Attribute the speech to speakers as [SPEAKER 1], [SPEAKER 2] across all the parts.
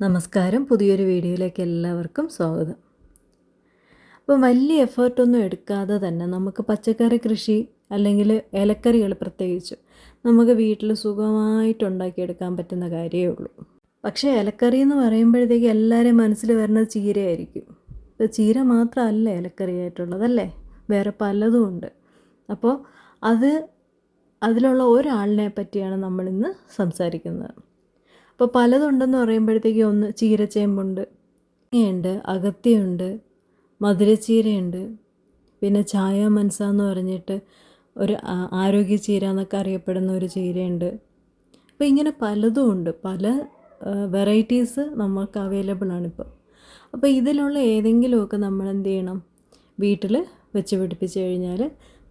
[SPEAKER 1] നമസ്കാരം. പുതിയൊരു വീഡിയോയിലേക്ക് എല്ലാവർക്കും സ്വാഗതം. അപ്പോൾ വലിയ എഫേർട്ടൊന്നും എടുക്കാതെ തന്നെ നമുക്ക് പച്ചക്കറി കൃഷി അല്ലെങ്കിൽ ഇലക്കറികൾ പ്രത്യേകിച്ച് നമുക്ക് വീട്ടിൽ സുഖമായിട്ട് ഉണ്ടാക്കിയെടുക്കാൻ പറ്റുന്ന കാര്യമേ ഉള്ളൂ. പക്ഷേ ഇലക്കറി എന്ന് പറയുമ്പോഴത്തേക്ക് എല്ലാവരും മനസ്സിൽ വരുന്നത് ചീരയായിരിക്കും. ഇപ്പോൾ ചീര മാത്രമല്ല ഇലക്കറിയായിട്ടുള്ളതല്ലേ, വേറെ പലതും ഉണ്ട്. അപ്പോൾ അതിലുള്ള ഒരാളിനെ പറ്റിയാണ് നമ്മളിന്ന് സംസാരിക്കുന്നത്. അപ്പോൾ പലതുണ്ടെന്ന് പറയുമ്പോഴത്തേക്ക് ഒന്ന് ചീരച്ചേമ്പുണ്ട്, ഉണ്ട്, അകത്തിയുണ്ട്, മധുരച്ചീരയുണ്ട്, പിന്നെ ചായ മനസ്സ എന്ന് പറഞ്ഞിട്ട് ഒരു ആരോഗ്യ ചീര എന്നൊക്കെ അറിയപ്പെടുന്ന ഒരു ചീരയുണ്ട്. അപ്പോൾ ഇങ്ങനെ പലതും ഉണ്ട്, പല വെറൈറ്റീസ് നമുക്ക് അവൈലബിൾ ആണിപ്പോൾ. അപ്പോൾ ഇതിലുള്ള ഏതെങ്കിലുമൊക്കെ നമ്മൾ എന്ത് ചെയ്യണം, വീട്ടിൽ വെച്ച് പിടിപ്പിച്ച് കഴിഞ്ഞാൽ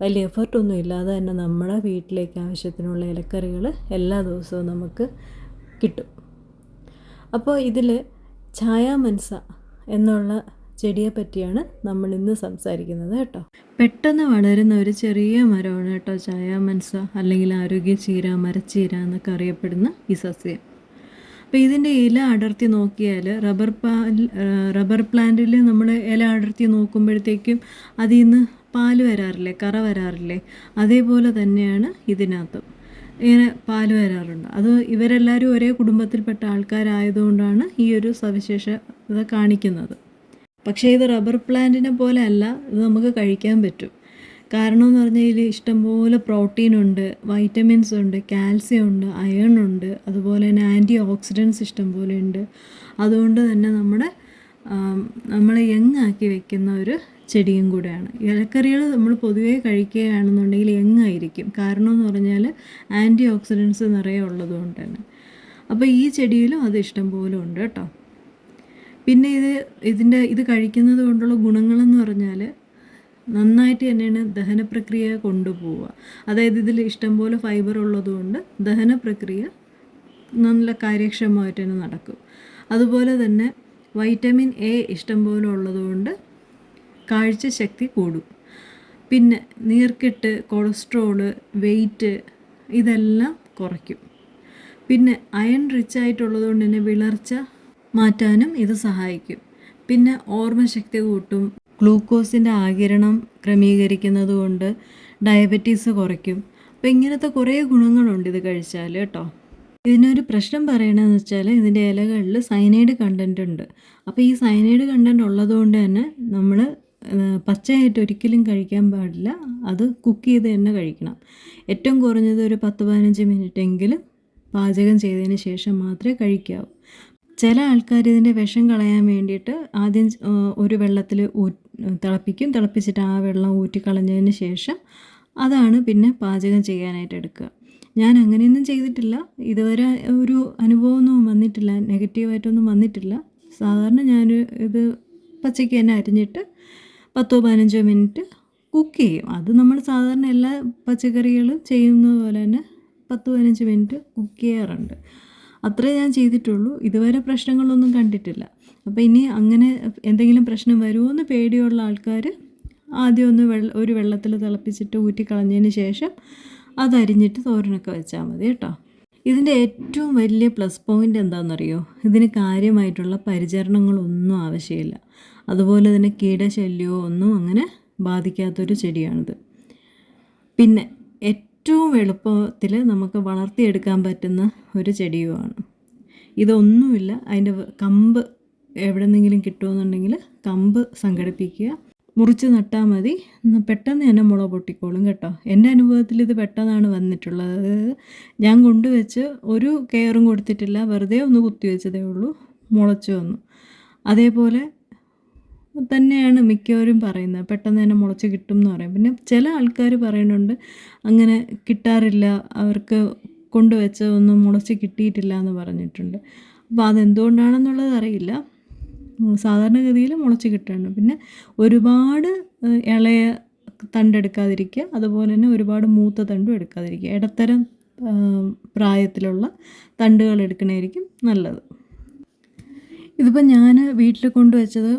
[SPEAKER 1] വലിയ എഫർട്ടൊന്നും ഇല്ലാതെ തന്നെ നമ്മുടെ വീട്ടിലേക്ക് ആവശ്യത്തിനുള്ള ഇലക്കറികൾ എല്ലാ ദിവസവും നമുക്ക് കിട്ടും. അപ്പോൾ ഇതിൽ ഛായ മനസ എന്നുള്ള ചെടിയെ പറ്റിയാണ് നമ്മൾ ഇന്ന് സംസാരിക്കുന്നത് കേട്ടോ. പെട്ടെന്ന് വളരുന്ന ഒരു ചെറിയ മരമാണ് കേട്ടോ ഛായ മനസ, അല്ലെങ്കിൽ ആരോഗ്യ ചീര, മരച്ചീര എന്നൊക്കെ അറിയപ്പെടുന്ന ഈ സസ്യം. അപ്പോൾ ഇതിൻ്റെ ഇല അടർത്തി നോക്കിയാൽ റബ്ബർ പ്ലാന്റിൽ നമ്മൾ ഇല അടർത്തി നോക്കുമ്പോഴത്തേക്കും അതിൽ നിന്ന് പാല് വരാറില്ലേ, കറ വരാറില്ലേ, അതേപോലെ തന്നെയാണ് ഇതിനകത്തും ഇങ്ങനെ പാല് വരാറുണ്ട്. അത് ഇവരെല്ലാവരും ഒരേ കുടുംബത്തിൽപ്പെട്ട ആൾക്കാരായതുകൊണ്ടാണ് ഈ ഒരു സവിശേഷത കാണിക്കുന്നത്. പക്ഷേ ഇത് റബ്ബർ പ്ലാന്റിനെ പോലെ അല്ല, ഇത് നമുക്ക് കഴിക്കാൻ പറ്റും. കാരണം എന്ന് പറഞ്ഞാൽ ഇതിൽ ഇഷ്ടംപോലെ പ്രോട്ടീനുണ്ട്, വൈറ്റമിൻസ് ഉണ്ട്, കാൽസ്യം ഉണ്ട്, അയൺ ഉണ്ട്, അതുപോലെ തന്നെ ആൻറ്റി ഓക്സിഡൻസ് ഇഷ്ടംപോലെ ഉണ്ട്. അതുകൊണ്ട് തന്നെ നമ്മളെ യങ്ങാക്കി വെക്കുന്ന ഒരു ചെടിയും കൂടെയാണ്. ഇലക്കറികൾ നമ്മൾ പൊതുവേ കഴിക്കുകയാണെന്നുണ്ടെങ്കിൽ യങ്ങായിരിക്കും. കാരണം എന്ന് പറഞ്ഞാൽ ആൻറ്റി ഓക്സിഡൻസ് നിറയെ ഉള്ളതുകൊണ്ട് തന്നെ. അപ്പോൾ ഈ ചെടിയിലും അത് ഇഷ്ടം പോലെ ഉണ്ട് കേട്ടോ. പിന്നെ ഇത് കഴിക്കുന്നത് കൊണ്ടുള്ള ഗുണങ്ങളെന്ന് പറഞ്ഞാൽ നന്നായിട്ട് തന്നെയാണ് ദഹന പ്രക്രിയ കൊണ്ടുപോവുക. അതായത് ഇതിൽ ഇഷ്ടംപോലെ ഫൈബർ ഉള്ളതുകൊണ്ട് ദഹന പ്രക്രിയ നല്ല കാര്യക്ഷമമായിട്ട് തന്നെ നടക്കും. അതുപോലെ തന്നെ വൈറ്റമിൻ എ ഇഷ്ടംപോലെ ഉള്ളതുകൊണ്ട് കാഴ്ചശക്തി കൂടും. പിന്നെ നീർക്കെട്ട്, കൊളസ്ട്രോള്, വെയിറ്റ് ഇതെല്ലാം കുറയ്ക്കും. പിന്നെ അയൺ റിച്ച് ആയിട്ടുള്ളതുകൊണ്ട് തന്നെ വിളർച്ച മാറ്റാനും ഇത് സഹായിക്കും. പിന്നെ ഓർമ്മശക്തി കൂട്ടും, ഗ്ലൂക്കോസിൻ്റെ ആഗിരണം ക്രമീകരിക്കുന്നത് കൊണ്ട് ഡയബറ്റീസ് കുറയ്ക്കും. അപ്പോൾ ഇങ്ങനത്തെ കുറേ ഗുണങ്ങളുണ്ട് ഇത് കഴിച്ചാൽ കേട്ടോ. ഇതിനൊരു പ്രശ്നം പറയണമെന്ന് വെച്ചാൽ ഇതിൻ്റെ ഇലകളിൽ സയനൈഡ് കണ്ടൻറ്റ് ഉണ്ട്. അപ്പോൾ ഈ സയനൈഡ് കണ്ടൻറ്റ് ഉള്ളതുകൊണ്ട് തന്നെ നമ്മൾ പച്ചയായിട്ട് ഒരിക്കലും കഴിക്കാൻ പാടില്ല, അത് കുക്ക് ചെയ്ത് തന്നെ കഴിക്കണം. ഏറ്റവും കുറഞ്ഞത് ഒരു 10-15 മിനിറ്റെങ്കിലും പാചകം ചെയ്തതിന് ശേഷം മാത്രമേ കഴിക്കാവൂ. ചില ആൾക്കാർ ഇതിൻ്റെ വിഷം കളയാൻ വേണ്ടിയിട്ട് ആദ്യം ഒരു വെള്ളത്തിൽ തിളപ്പിച്ചിട്ട് ആ വെള്ളം ഊറ്റിക്കളഞ്ഞതിന് ശേഷം അതാണ് പിന്നെ പാചകം ചെയ്യാനായിട്ട് എടുക്കുക. ഞാൻ അങ്ങനെയൊന്നും ചെയ്തിട്ടില്ല, ഇതുവരെ ഒരു അനുഭവമൊന്നും വന്നിട്ടില്ല, നെഗറ്റീവായിട്ടൊന്നും വന്നിട്ടില്ല. സാധാരണ ഞാൻ ഇത് പച്ചയ്ക്ക് തന്നെ അരിഞ്ഞിട്ട് 10-15 മിനിറ്റ് കുക്ക് ചെയ്യും. അത് നമ്മൾ സാധാരണ എല്ലാ പച്ചക്കറികളും ചെയ്യുന്നത് പോലെ തന്നെ 10-15 മിനിറ്റ് കുക്ക് ചെയ്യാറുണ്ട്. അത്രേ ഞാൻ ചെയ്തിട്ടുള്ളൂ. ഇതുവരെ പ്രശ്നങ്ങളൊന്നും കണ്ടിട്ടില്ല. അപ്പോൾ ഇനി അങ്ങനെ എന്തെങ്കിലും പ്രശ്നം വരുമോ എന്ന് പേടിയുള്ള ആൾക്കാർ ആദ്യം ഒരു വെള്ളത്തിൽ തിളപ്പിച്ചിട്ട് ഊറ്റിക്കളഞ്ഞതിന് ശേഷം അതരിഞ്ഞിട്ട് തോരനൊക്കെ വെച്ചാൽ മതി കേട്ടോ. ഇതിൻ്റെ ഏറ്റവും വലിയ പ്ലസ് പോയിൻ്റ് എന്താണെന്നറിയോ, ഇതിന് കാര്യമായിട്ടുള്ള പരിചരണങ്ങളൊന്നും ആവശ്യമില്ല. അതുപോലെ തന്നെ കീടശല്യമോ ഒന്നും അങ്ങനെ ബാധിക്കാത്തൊരു ചെടിയാണിത്. പിന്നെ ഏറ്റവും എളുപ്പത്തിൽ നമുക്ക് വളർത്തിയെടുക്കാൻ പറ്റുന്ന ഒരു ചെടിയുമാണ്. ഇതൊന്നുമില്ല, അതിൻ്റെ കമ്പ് എവിടെന്നെങ്കിലും കിട്ടുമെന്നുണ്ടെങ്കിൽ കമ്പ് സംഘടിപ്പിക്കുക, മുറിച്ച് നട്ടാൽ മതി, പെട്ടെന്ന് തന്നെ മുള പൊട്ടിക്കോളും കേട്ടോ. എൻ്റെ അനുഭവത്തിൽ ഇത് പെട്ടെന്നാണ് വന്നിട്ടുള്ളത്. ഞാൻ കൊണ്ടുവച്ച് ഒരു കെയറും കൊടുത്തിട്ടില്ല, വെറുതെ ഒന്ന് കുത്തിവെച്ചതേ ഉള്ളൂ, മുളച്ചു വന്നു. അതേപോലെ തന്നെയാണ് മിക്കവരും പറയുന്നത്, പെട്ടെന്ന് തന്നെ മുളച്ച് കിട്ടും എന്ന് പറയും. പിന്നെ ചില ആൾക്കാർ പറയുന്നുണ്ട് അങ്ങനെ കിട്ടാറില്ല, അവർക്ക് കൊണ്ടുവച്ചതൊന്നും മുളച്ച് കിട്ടിയിട്ടില്ല എന്ന് പറഞ്ഞിട്ടുണ്ട്. അപ്പോൾ അതെന്തുകൊണ്ടാണെന്നുള്ളത് അറിയില്ല. സാധാരണഗതിയിൽ മുളച്ച് കിട്ടുന്നുണ്ട്. പിന്നെ ഒരുപാട് ഇളയ തണ്ടെടുക്കാതിരിക്കുക, അതുപോലെ തന്നെ ഒരുപാട് മൂത്ത തണ്ടും എടുക്കാതിരിക്കുക. ഇടത്തരം പ്രായത്തിലുള്ള തണ്ടുകൾ എടുക്കണമായിരിക്കും നല്ലത്. ഇതിപ്പോൾ ഞാൻ വീട്ടിൽ കൊണ്ടുവച്ചത്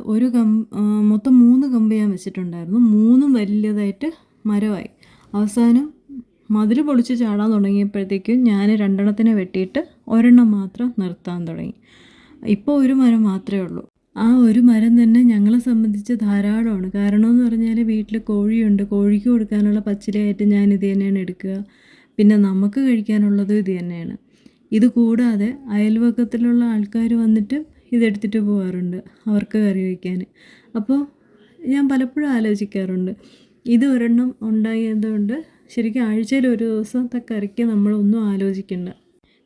[SPEAKER 1] മൊത്തം 3 കമ്പ് ഞാൻ വെച്ചിട്ടുണ്ടായിരുന്നു. 3ഉം വലിയതായിട്ട് മരമായി. അവസാനം മതിൽ പൊളിച്ച് ചാടാൻ തുടങ്ങിയപ്പോഴത്തേക്കും ഞാൻ 2 എണ്ണത്തിനെ വെട്ടിയിട്ട് ഒരെണ്ണം മാത്രം നിർത്താൻ തുടങ്ങി. ഇപ്പോൾ ഒരു മരം മാത്രമേ ഉള്ളൂ. ആ ഒരു മരം തന്നെ ഞങ്ങളെ സംബന്ധിച്ച് ധാരാളമാണ്. കാരണമെന്ന് പറഞ്ഞാൽ വീട്ടിൽ കോഴിയുണ്ട്. കോഴിക്ക് കൊടുക്കാനുള്ള പച്ചിലയായിട്ട് ഞാൻ ഇത് തന്നെയാണ് എടുക്കുക. പിന്നെ നമുക്ക് കഴിക്കാനുള്ളതും ഇത് തന്നെയാണ്. ഇത് കൂടാതെ അയൽവക്കത്തിലുള്ള ആൾക്കാർ വന്നിട്ട് ഇതെടുത്തിട്ട് പോകാറുണ്ട് അവർക്ക് കറി വയ്ക്കാൻ. അപ്പോൾ ഞാൻ പലപ്പോഴും ആലോചിക്കാറുണ്ട്, ഇത് ഒരെണ്ണം ഉണ്ടായതുകൊണ്ട് ശരിക്കും ആഴ്ചയിൽ ഒരു ദിവസത്തെ കറിക്ക് നമ്മളൊന്നും ആലോചിക്കണ്ട.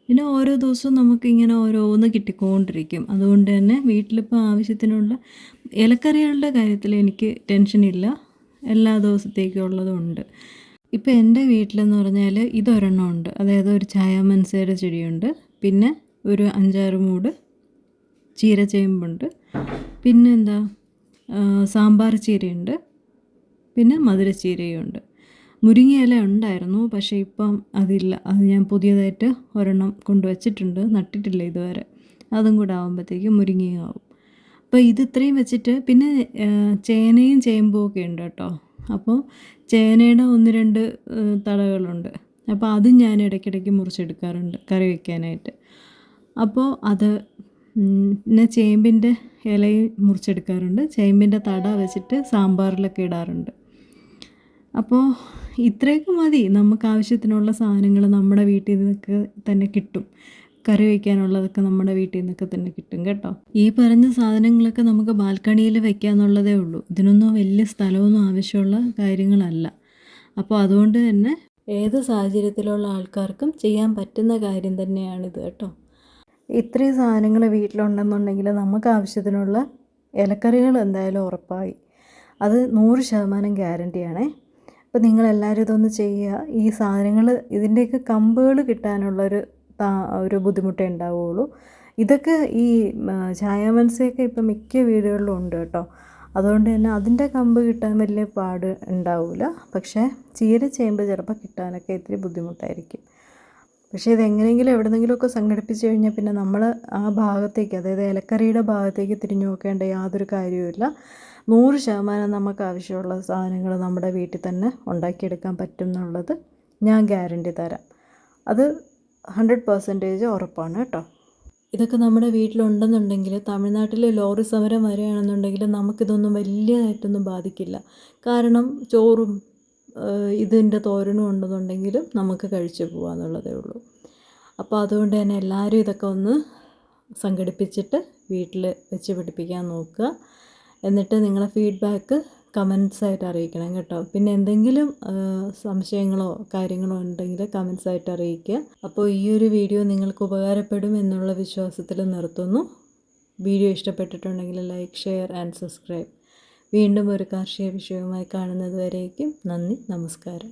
[SPEAKER 1] പിന്നെ ഓരോ ദിവസവും നമുക്കിങ്ങനെ ഓരോന്ന് കിട്ടിക്കൊണ്ടിരിക്കും. അതുകൊണ്ട് തന്നെ വീട്ടിലിപ്പോൾ ആവശ്യത്തിനുള്ള ഇലക്കറികളുടെ കാര്യത്തിൽ എനിക്ക് ടെൻഷനില്ല. എല്ലാ ദിവസത്തേക്കും ഉള്ളതുണ്ട്. ഇപ്പോൾ എൻ്റെ വീട്ടിലെന്ന് പറഞ്ഞാൽ ഇതൊരെണ്ണം ഉണ്ട്. അതായത് ഒരു ചായാമനസയുടെ ചെടിയുണ്ട്. പിന്നെ ഒരു 5-6 മൂട് ചീരച്ചേമ്പുണ്ട്. പിന്നെന്താ, സാമ്പാർ ചീരയുണ്ട്. പിന്നെ മധുരച്ചീരയുണ്ട്. മുരിങ്ങയില ഉണ്ടായിരുന്നു, പക്ഷേ ഇപ്പം അതില്ല. അത് ഞാൻ പുതിയതായിട്ട് ഒരെണ്ണം കൊണ്ടുവച്ചിട്ടുണ്ട്, നട്ടിട്ടില്ല ഇതുവരെ. അതും കൂടെ ആകുമ്പോഴത്തേക്കും മുരിങ്ങയും ആവും. അപ്പോൾ ഇത് ഇത്രയും വെച്ചിട്ട് പിന്നെ ചേനയും ചേമ്പും ഒക്കെ ഉണ്ട് കേട്ടോ. അപ്പോൾ ചേനയുടെ 1-2 തടകളുണ്ട്. അപ്പോൾ അതും ഞാൻ ഇടയ്ക്കിടയ്ക്ക് മുറിച്ചെടുക്കാറുണ്ട് കറി വയ്ക്കാനായിട്ട്. അപ്പോൾ അത് പിന്നെ ചേമ്പിൻ്റെ ഇലയും മുറിച്ചെടുക്കാറുണ്ട്. ചേമ്പിൻ്റെ തട വെച്ചിട്ട് സാമ്പാറിലൊക്കെ ഇടാറുണ്ട്. അപ്പോൾ ഇത്രയൊക്കെ മതി. നമുക്ക് ആവശ്യത്തിനുള്ള സാധനങ്ങൾ നമ്മുടെ വീട്ടിൽ നിന്നൊക്കെ തന്നെ കിട്ടും. കറി വയ്ക്കാനുള്ളതൊക്കെ നമ്മുടെ വീട്ടിൽ നിന്നൊക്കെ തന്നെ കിട്ടും കേട്ടോ. ഈ പറഞ്ഞ സാധനങ്ങളൊക്കെ നമുക്ക് ബാൽക്കണിയിൽ വയ്ക്കാമെന്നുള്ളതേ ഉള്ളൂ. ഇതിനൊന്നും വലിയ സ്ഥലമൊന്നും ആവശ്യമുള്ള കാര്യങ്ങളല്ല. അപ്പോൾ അതുകൊണ്ട് തന്നെ ഏത് സാഹചര്യത്തിലുള്ള ആൾക്കാർക്കും ചെയ്യാൻ പറ്റുന്ന കാര്യം തന്നെയാണിത് കേട്ടോ. ഇത്രയും സാധനങ്ങൾ വീട്ടിലുണ്ടെന്നുണ്ടെങ്കിൽ നമുക്ക് ആവശ്യത്തിനുള്ള ഇലക്കറികൾ എന്തായാലും ഉറപ്പായി. അത് 100% ഗ്യാരണ്ടിയാണേ. അപ്പോൾ നിങ്ങളെല്ലാവരും ഇതൊന്ന് ചെയ്യുക. ഈ സാധനങ്ങൾ ഇതിൻ്റെയൊക്കെ കമ്പുകൾ കിട്ടാനുള്ളൊരു ബുദ്ധിമുട്ടേ ഉണ്ടാവുകയുള്ളൂ. ഇതൊക്കെ ഈ ചായാമനസയൊക്കെ ഇപ്പം മിക്ക വീടുകളിലും ഉണ്ട് കേട്ടോ. അതുകൊണ്ട് തന്നെ അതിൻ്റെ കമ്പ് കിട്ടാൻ വലിയ പാട് ഉണ്ടാവില്ല. പക്ഷേ ചീരച്ചേമ്പ് ചിലപ്പോൾ കിട്ടാനൊക്കെ ഇത്തിരി ബുദ്ധിമുട്ടായിരിക്കും. പക്ഷേ ഇതെങ്ങനെയെങ്കിലും എവിടെന്നെങ്കിലുമൊക്കെ സംഘടിപ്പിച്ച് കഴിഞ്ഞാൽ പിന്നെ നമ്മൾ ആ ഭാഗത്തേക്ക്, അതായത് ഇലക്കറിയുടെ ഭാഗത്തേക്ക് തിരിഞ്ഞു നോക്കേണ്ട യാതൊരു കാര്യവുമില്ല. 100% നമുക്ക് ആവശ്യമുള്ള സാധനങ്ങൾ നമ്മുടെ വീട്ടിൽ തന്നെ ഉണ്ടാക്കിയെടുക്കാൻ പറ്റും എന്നുള്ളത് ഞാൻ ഗ്യാരണ്ടി തരാം. അത് 100% ഉറപ്പാണ് കേട്ടോ. ഇതൊക്കെ നമ്മുടെ വീട്ടിലുണ്ടെന്നുണ്ടെങ്കിൽ തമിഴ്നാട്ടിൽ ലോറി സമരം വരികയാണെന്നുണ്ടെങ്കിൽ നമുക്കിതൊന്നും വലിയതായിട്ടൊന്നും ബാധിക്കില്ല. കാരണം ചോറും ഇതിൻ്റെ തോരനും ഉണ്ടെന്നുണ്ടെങ്കിലും നമുക്ക് കഴിച്ചു പോകാമെന്നുള്ളതേ ഉള്ളൂ. അപ്പോൾ അതുകൊണ്ട് തന്നെ എല്ലാവരും ഇതൊക്കെ ഒന്ന് സംഘടിപ്പിച്ചിട്ട് വീട്ടിൽ വെച്ച് പിടിപ്പിക്കാൻ നോക്കുക. എന്നിട്ട് നിങ്ങളെ ഫീഡ്ബാക്ക് കമൻസായിട്ട് അറിയിക്കണം കേട്ടോ. പിന്നെ എന്തെങ്കിലും സംശയങ്ങളോ കാര്യങ്ങളോ ഉണ്ടെങ്കിൽ കമൻസായിട്ട് അറിയിക്കുക. അപ്പോൾ ഈ ഒരു വീഡിയോ നിങ്ങൾക്ക് ഉപകാരപ്പെടും എന്നുള്ള വിശ്വാസത്തിൽ നിർത്തുന്നു. വീഡിയോ ഇഷ്ടപ്പെട്ടിട്ടുണ്ടെങ്കിൽ ലൈക്ക്, ഷെയർ ആൻഡ് സബ്സ്ക്രൈബ്. വീണ്ടും ഒരു കാർഷിക വിഷയവുമായി കാണുന്നത് വരേക്കും നന്ദി, നമസ്കാരം.